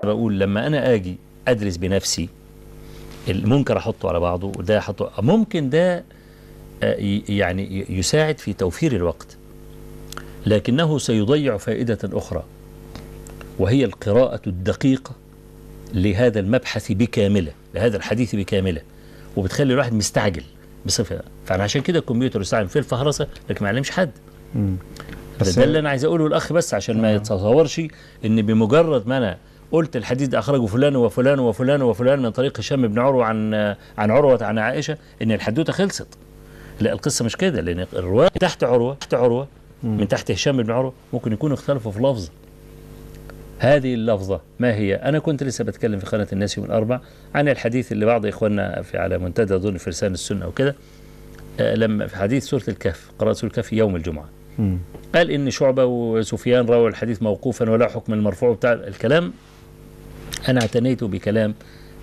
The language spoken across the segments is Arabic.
بقول لما أنا أجي أدرس بنفسي المنكر أحطه على بعضه وده أحطه، ممكن ده يعني يساعد في توفير الوقت، لكنه سيضيع فائدة أخرى وهي القراءة الدقيقة لهذا المبحث بكامله، لهذا الحديث بكامله، وبتخلي الواحد مستعجل بصفة. فأنا عشان كده الكمبيوتر يستعمل في الفهرسة لكن ما يعلمش حد. ده اللي أنا عايز أقوله الأخ، بس عشان ما يتصورش إن بمجرد ما أنا قلت الحديث ده أخرجه فلان وفلان وفلان وفلان من طريق هشام بن عروة عن عروة عن عائشة إن الحدوتة خلصت. لا، القصة مش كده، لأن الرواية تحت عروة من تحت هشام بن عروة ممكن يكونوا اختلفوا في لفظ. هذه اللفظة ما هي؟ أنا كنت لسه بتكلم في قناة الناس يوم الأربع عن الحديث اللي بعض إخواننا في على منتدى أظن فرسان السنة وكده، لما في حديث سورة الكهف، قرأت سورة الكهف يوم الجمعة، قال إن شعبة وسفيان رووا الحديث موقوفا ولا حكم المرفوع بتاع الكلام. أنا اعتنيت بكلام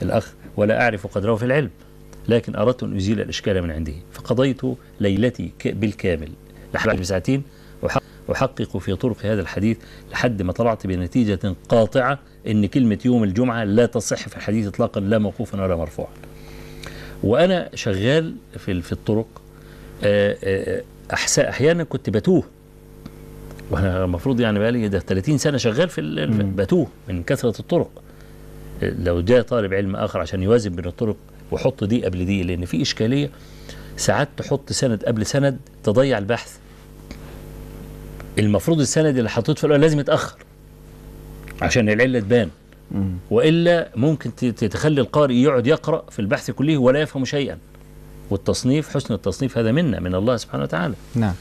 الأخ ولا أعرف قدره في العلم، لكن أردت أن أزيل الإشكال من عنده، فقضيت ليلتي بالكامل لحد بساعتين أحقق في طرق هذا الحديث لحد ما طلعت بنتيجة قاطعة إن كلمة يوم الجمعة لا تصح في الحديث إطلاقا، لا موقوفا ولا مرفوعا. وأنا شغال في الطرق أحيانا كنت بتوه، وأنا المفروض يعني بقالي ده 30 سنة شغال في بتوه من كثرة الطرق. لو جاء طالب علم آخر عشان يوازن بين الطرق وحط دي قبل دي، لأن في إشكالية ساعات تحط سند قبل سند تضيع البحث. المفروض السند اللي حطيته في الأول لازم يتأخر عشان العلة تبان، وإلا ممكن تخلي القارئ يقعد يقرأ في البحث كله ولا يفهم شيئا. والتصنيف، حسن التصنيف هذا منا من الله سبحانه وتعالى. نعم.